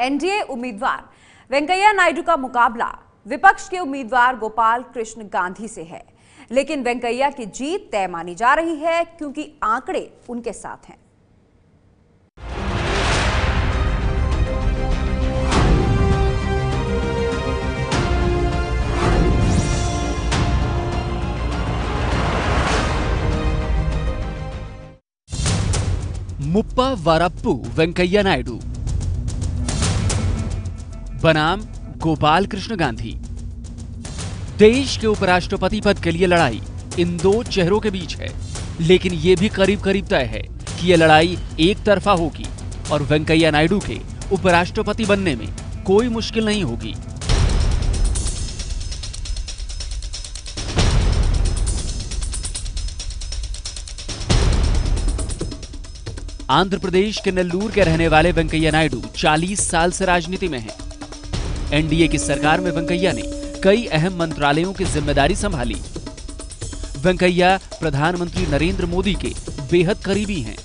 NDA उम्मीदवार वेंकैया नायडू का मुकाबला विपक्ष के उम्मीदवार गोपाल कृष्ण गांधी से है, लेकिन वेंकैया की जीत तय मानी जा रही है क्योंकि आंकड़े उनके साथ हैं। मुप्पा वारप्पू वेंकैया नायडू, बनाम गोपाल कृष्ण गांधी। देश के उपराष्ट्रपति पद के लिए लड़ाई इन दो चेहरों के बीच है, लेकिन यह भी करीब करीब तय है कि यह लड़ाई एक तरफा होगी और वेंकैया नायडू के उपराष्ट्रपति बनने में कोई मुश्किल नहीं होगी। आंध्र प्रदेश के नेल्लूर के रहने वाले वेंकैया नायडू 40 साल से राजनीति में हैं। एनडीए की सरकार में वेंकैया ने कई अहम मंत्रालयों की जिम्मेदारी संभाली। वेंकैया प्रधानमंत्री नरेंद्र मोदी के बेहद करीबी हैं।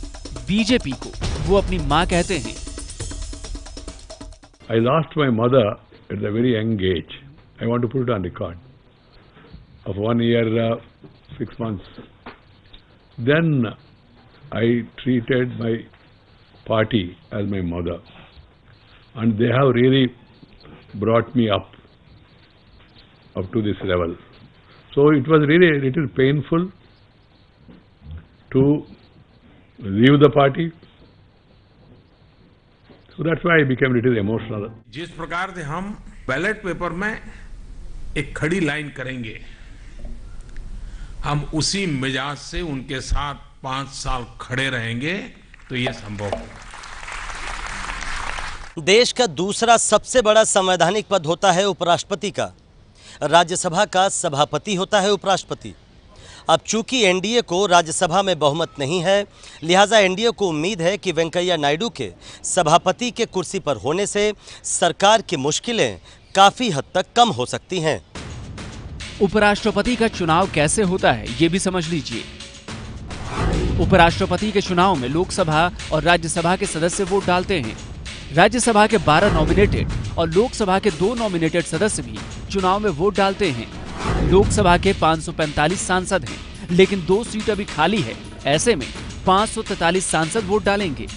बीजेपी को वो अपनी मां कहते हैं। I lost my mother at a very young age. I want to put it on record. Of 1 year, 6 months. Then I treated my party as my mother, and they have really brought me up to this level. So it was really a little painful to leave the party. So that's why I became a little emotional. जिस प्रकार से हम ballot paper में एक खड़ी line करेंगे, हम उसी मिजाज से उनके साथ 5 साल खड़े रहेंगे तो यह संभव होगा। देश का दूसरा सबसे बड़ा संवैधानिक पद होता है उपराष्ट्रपति का। राज्यसभा का सभापति होता है उपराष्ट्रपति। अब चूंकि एनडीए को राज्यसभा में बहुमत नहीं है, लिहाजा एनडीए को उम्मीद है कि वेंकैया नायडू के सभापति के कुर्सी पर होने से सरकार की मुश्किलें काफी हद तक कम हो सकती हैं। उपराष्ट्रपति का चुनाव कैसे होता है ये भी समझ लीजिए। उपराष्ट्रपति के चुनाव में लोकसभा और राज्यसभा के सदस्य वोट डालते हैं। राज्यसभा के 12 नॉमिनेटेड और लोकसभा के 2 नॉमिनेटेड सदस्य भी चुनाव में वोट डालते हैं। लोकसभा के 545 सांसद हैं, लेकिन 2 सीट अभी खाली है। ऐसे में 543 सांसद वोट डालेंगे।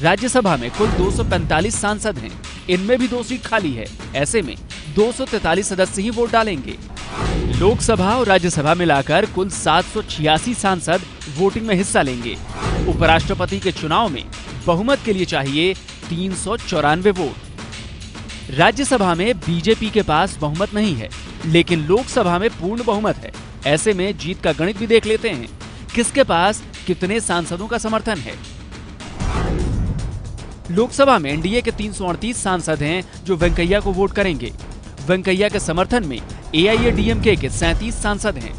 राज्यसभा में कुल 245 सांसद हैं, इनमें भी 2 सीट खाली है। ऐसे में 243 सदस्य ही वोट डालेंगे। लोकसभा और राज्यसभा मिलाकर कुल 786 सांसद वोटिंग में हिस्सा लेंगे। उपराष्ट्रपति के चुनाव में बहुमत के लिए चाहिए 394 वोट। राज्यसभा में बीजेपी के पास बहुमत नहीं है, लेकिन लोकसभा में पूर्ण बहुमत है। ऐसे में जीत का गणित भी देख लेते हैं, किसके पास कितने सांसदों का समर्थन है। लोकसभा में एनडीए के 338 सांसद हैं जो वेंकैया को वोट करेंगे। वेंकैया के समर्थन में एआईएडीएमके के 37 सांसद हैं।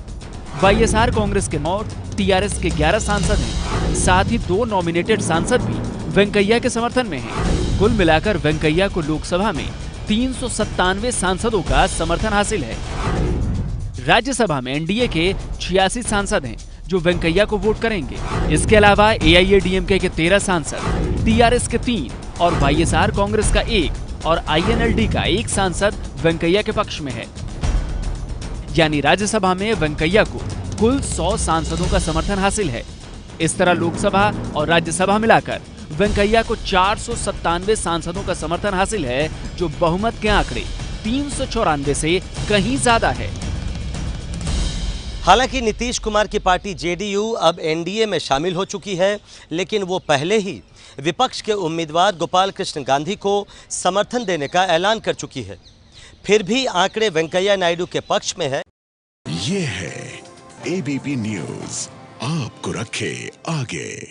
वाईएसआर कांग्रेस के 9, टीआरएस के 11 सांसद हैं। साथ ही 2 नॉमिनेटेड सांसद भी वेंकैया के समर्थन में हैं। कुल मिलाकर वेंकैया को लोकसभा में 397 सांसदों का समर्थन हासिल है। राज्यसभा में एनडीए के 86 सांसद हैं जो वेंकैया को वोट करेंगे। इसके अलावा एआईएडीएमके के 13 सांसद, टीआरएस के 3 और वाईएसआर कांग्रेस का 1 और आईएनएलडी का 1 सांसद वेंकैया के पक्ष में है। यानी राज्यसभा में वेंकैया को कुल 100 सांसदों का समर्थन हासिल है। इस तरह लोकसभा और राज्यसभा मिलाकर वेंकैया को 497 सांसदों का समर्थन हासिल है, जो बहुमत के आंकड़े 394 से कहीं ज्यादा है। हालांकि नीतीश कुमार की पार्टी जेडीयू अब एनडीए में शामिल हो चुकी है, लेकिन वो पहले ही विपक्ष के उम्मीदवार गोपाल कृष्ण गांधी को समर्थन देने का ऐलान कर चुकी है। फिर भी आंकड़े वेंकैया नायडू के पक्ष में है। ये है एबीपी न्यूज़, आपको रखे आगे।